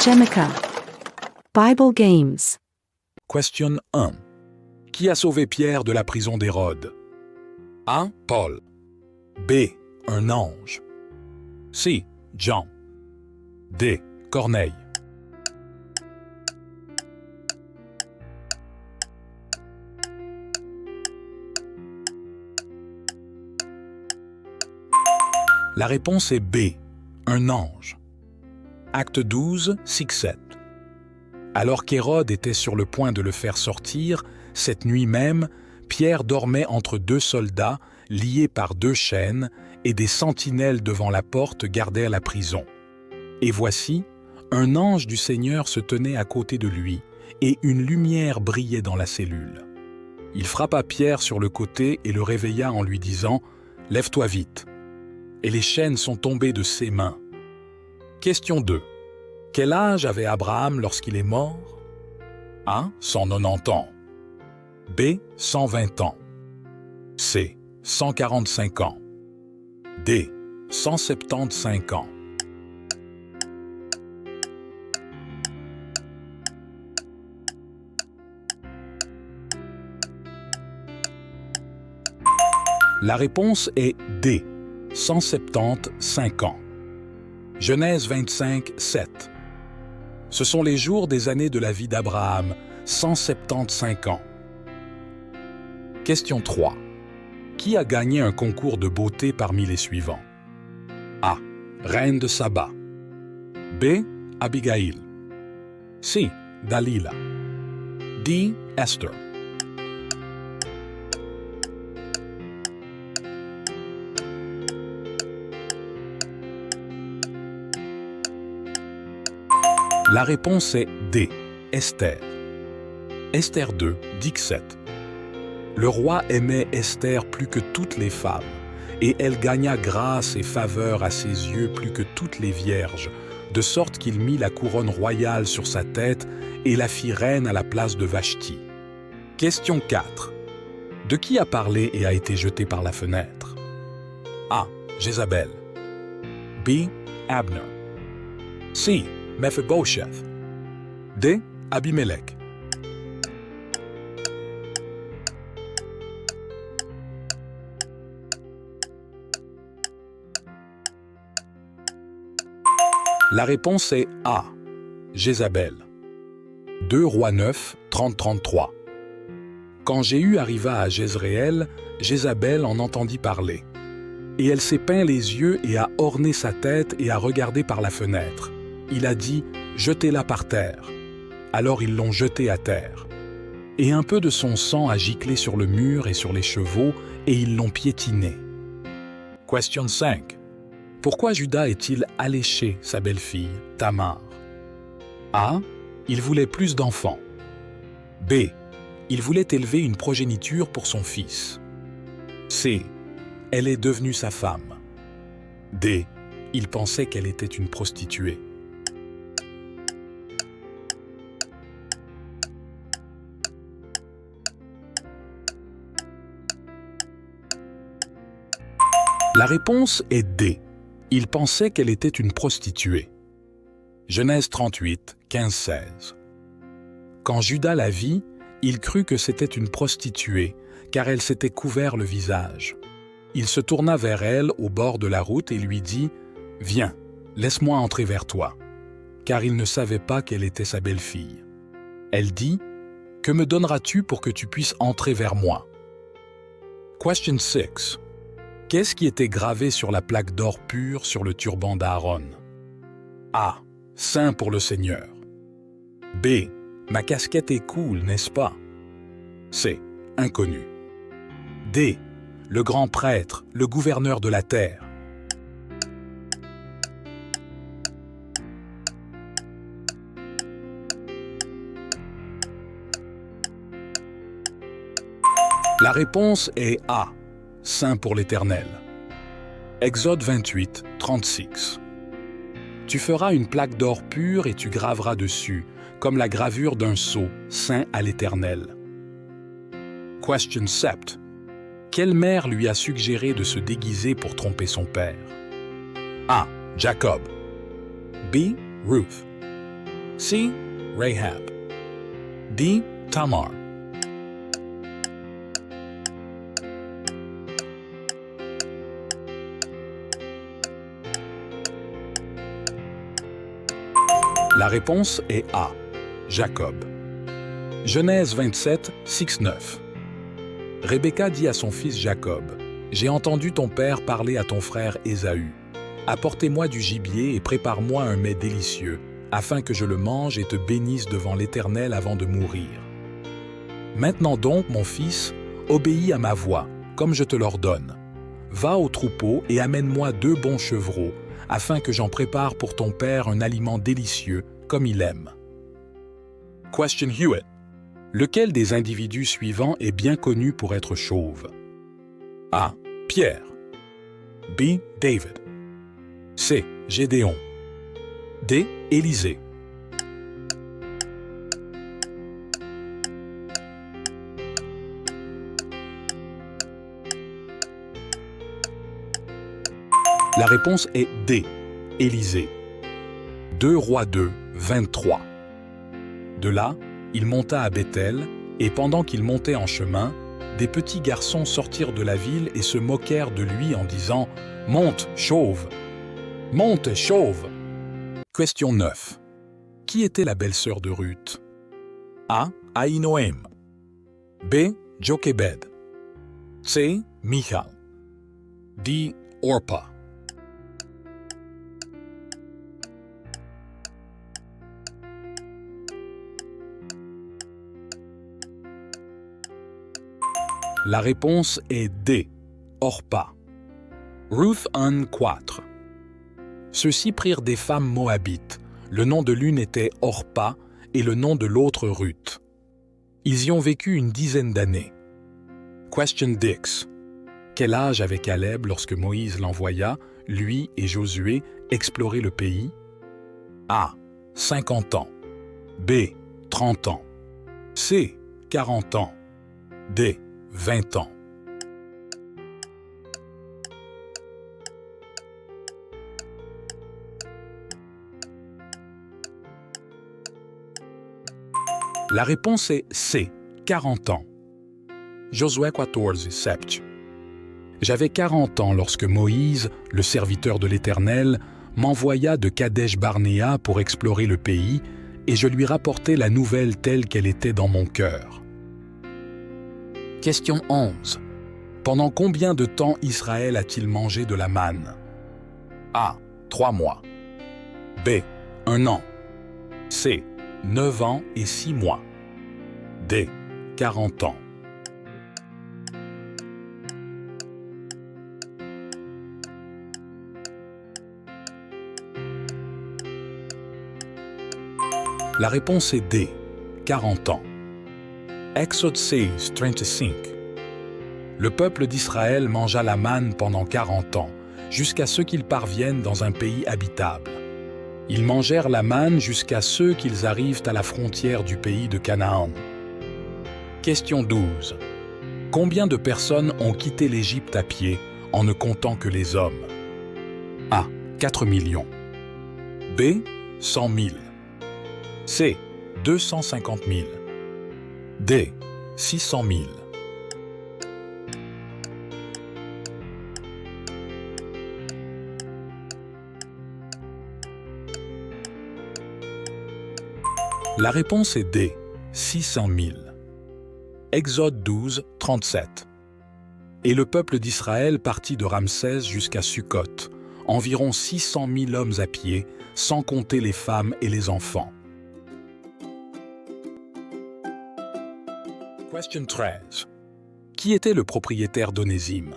Shemika. Bible Games. Question 1. Qui a sauvé Pierre de la prison d'Hérode? A. Paul. B. Un ange. C. Jean. D. Corneille. La réponse est B. Un ange. Acte 12, 6-7. Alors qu'Hérode était sur le point de le faire sortir, cette nuit même, Pierre dormait entre deux soldats, liés par deux chaînes, et des sentinelles devant la porte gardaient la prison. Et voici, un ange du Seigneur se tenait à côté de lui, et une lumière brillait dans la cellule. Il frappa Pierre sur le côté et le réveilla en lui disant « Lève-toi vite !» Et les chaînes sont tombées de ses mains. Question 2. Quel âge avait Abraham lorsqu'il est mort? A. 190 ans. B. 120 ans. C. 145 ans. D. 175 ans. La réponse est D. 175 ans. Genèse 25, 7. Ce sont les jours des années de la vie d'Abraham, 175 ans. Question 3. Qui a gagné un concours de beauté parmi les suivants? A. Reine de Saba. B. Abigail. C. Dalila. D. Esther. La réponse est D. Esther. Esther 2, 17. Le roi aimait Esther plus que toutes les femmes, et elle gagna grâce et faveur à ses yeux plus que toutes les vierges, de sorte qu'il mit la couronne royale sur sa tête et la fit reine à la place de Vashti. Question 4. De qui a parlé et a été jeté par la fenêtre? A. Jézabel. B. Abner. C. Mephibosheth. D. Abimelech. La réponse est A. Jézabel. 2 Rois 9, 30-33. Quand Jéhu arriva à Jezréel, Jézabel en entendit parler. Et elle s'est peint les yeux et a orné sa tête et a regardé par la fenêtre. Il a dit « Jetez-la par terre ». Alors ils l'ont jetée à terre. Et un peu de son sang a giclé sur le mur et sur les chevaux, et ils l'ont piétinée. Question 5. Pourquoi Judas est-il alléché sa belle-fille, Tamar? A. Il voulait plus d'enfants. B. Il voulait élever une progéniture pour son fils. C. Elle est devenue sa femme. D. Il pensait qu'elle était une prostituée. La réponse est D. Il pensait qu'elle était une prostituée. Genèse 38, 15-16. Quand Judas la vit, il crut que c'était une prostituée, car elle s'était couvert le visage. Il se tourna vers elle au bord de la route et lui dit « Viens, laisse-moi entrer vers toi », car il ne savait pas qu'elle était sa belle-fille. Elle dit « Que me donneras-tu pour que tu puisses entrer vers moi ?» Question 6. Qu'est-ce qui était gravé sur la plaque d'or pur sur le turban d'Aaron? A. Saint pour le Seigneur. B. Ma casquette est cool, n'est-ce pas? C. Inconnu. D. Le grand prêtre, le gouverneur de la terre. La réponse est A. Saint pour l'Éternel. Exode 28, 36. Tu feras une plaque d'or pur et tu graveras dessus, comme la gravure d'un sceau, saint à l'Éternel. Question 7. Quelle mère lui a suggéré de se déguiser pour tromper son père? A. Jacob. B. Ruth. C. Rahab. D. Tamar. La réponse est A. Jacob. Genèse 27, 6-9. Rebecca dit à son fils Jacob, « J'ai entendu ton père parler à ton frère Ésaü. Apportez-moi du gibier et prépare-moi un mets délicieux, afin que je le mange et te bénisse devant l'Éternel avant de mourir. Maintenant donc, mon fils, obéis à ma voix, comme je te l'ordonne. Va au troupeau et amène-moi 2 bons chevreaux, afin que j'en prépare pour ton père un aliment délicieux, comme il aime. » Question Hewitt. Lequel des individus suivants est bien connu pour être chauve? A. Pierre. B. David. C. Gédéon. D. Élisée. La réponse est D. Élisée. 2 Rois 2, 23. De là, il monta à Béthel, et pendant qu'il montait en chemin, des petits garçons sortirent de la ville et se moquèrent de lui en disant « Monte, chauve! Monte, chauve !» Question 9. Qui était la belle-sœur de Ruth? A. Ahinoam. B. Jochebed. C. Michal. D. Orpah. La réponse est D. Orpah. Ruth 1:4. Ceux-ci prirent des femmes moabites. Le nom de l'une était Orpah et le nom de l'autre Ruth. Ils y ont vécu une dizaine d'années. Question 10. Quel âge avait Caleb lorsque Moïse l'envoya, lui et Josué, explorer le pays? A. 50 ans. B. 30 ans. C. 40 ans. D. 20 ans. La réponse est C. 40 ans. Josué 14:7. J'avais 40 ans lorsque Moïse, le serviteur de l'Éternel, m'envoya de Kadesh-Barnéa pour explorer le pays, et je lui rapportai la nouvelle telle qu'elle était dans mon cœur. Question 11. Pendant combien de temps Israël a-t-il mangé de la manne? A. 3 mois. B. 1 an. C. 9 ans et 6 mois. D. 40 ans. La réponse est D. 40 ans. Exode 6:25. Le peuple d'Israël mangea la manne pendant 40 ans, jusqu'à ce qu'ils parviennent dans un pays habitable. Ils mangèrent la manne jusqu'à ce qu'ils arrivent à la frontière du pays de Canaan. Question 12. Combien de personnes ont quitté l'Égypte à pied en ne comptant que les hommes? A. 4 millions. B. 100 000. C. 250 000. D. 600 000. La réponse est D. 600 000. Exode 12, 37. Et le peuple d'Israël partit de Ramsès jusqu'à Sukkot, environ 600 000 hommes à pied, sans compter les femmes et les enfants. Question 13. Qui était le propriétaire d'Onésime?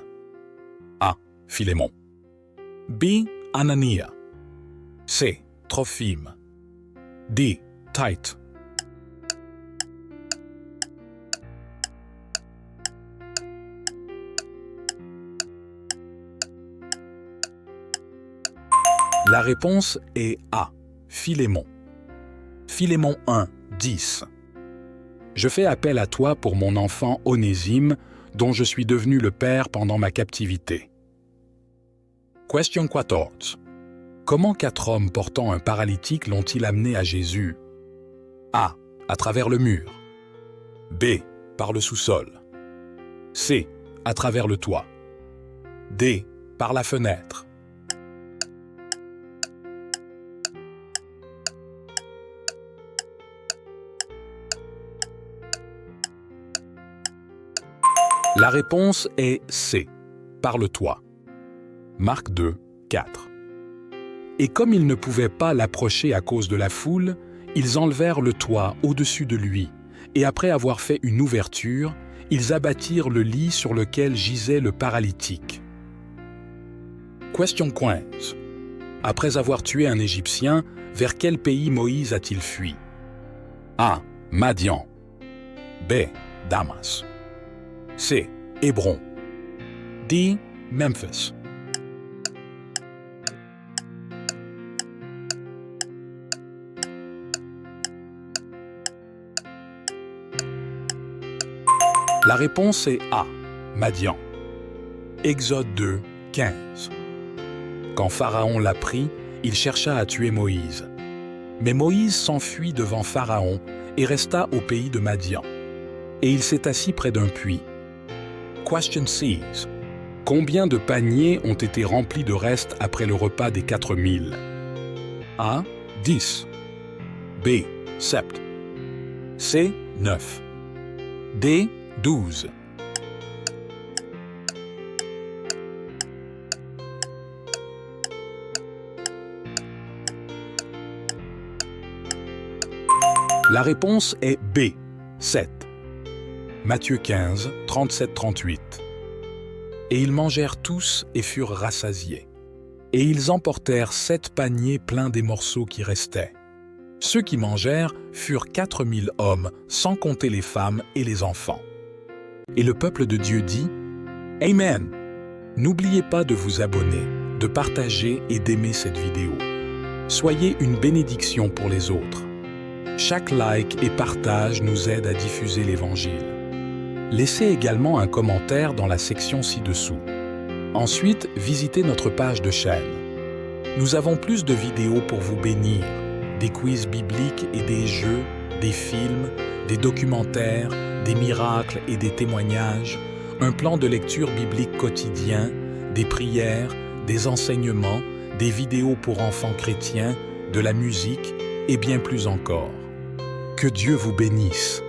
A. Philémon. B. Anania. C. Trophime. D. Tite. La réponse est A. Philémon. Philémon 1, 10. Je fais appel à toi pour mon enfant Onésime, dont je suis devenu le père pendant ma captivité. Question 14. Comment 4 hommes portant un paralytique l'ont-ils amené à Jésus? A. À travers le mur. B. Par le sous-sol. C. À travers le toit. D. Par la fenêtre. La réponse est C. Par le toit. Marc 2, 4. Et comme ils ne pouvaient pas l'approcher à cause de la foule, ils enlevèrent le toit au-dessus de lui, et après avoir fait une ouverture, ils abattirent le lit sur lequel gisait le paralytique. Question 15. Après avoir tué un Égyptien, vers quel pays Moïse a-t-il fui? A. Madian. B. Damas. C. Hébron. D. Memphis. La réponse est A. Madian. Exode 2, 15. Quand Pharaon l'apprit, il chercha à tuer Moïse. Mais Moïse s'enfuit devant Pharaon et resta au pays de Madian. Et il s'est assis près d'un puits. Question 6. Combien de paniers ont été remplis de restes après le repas des 4000? A. 10. B. 7. C. 9. D. 12. La réponse est B. 7. Matthieu 15, 37-38. Et ils mangèrent tous et furent rassasiés. Et ils emportèrent 7 paniers pleins des morceaux qui restaient. Ceux qui mangèrent furent 4000 hommes, sans compter les femmes et les enfants. Et le peuple de Dieu dit « Amen ». N'oubliez pas de vous abonner, de partager et d'aimer cette vidéo. Soyez une bénédiction pour les autres. Chaque like et partage nous aide à diffuser l'Évangile. Laissez également un commentaire dans la section ci-dessous. Ensuite, visitez notre page de chaîne. Nous avons plus de vidéos pour vous bénir, des quiz bibliques et des jeux, des films, des documentaires, des miracles et des témoignages, un plan de lecture biblique quotidien, des prières, des enseignements, des vidéos pour enfants chrétiens, de la musique et bien plus encore. Que Dieu vous bénisse.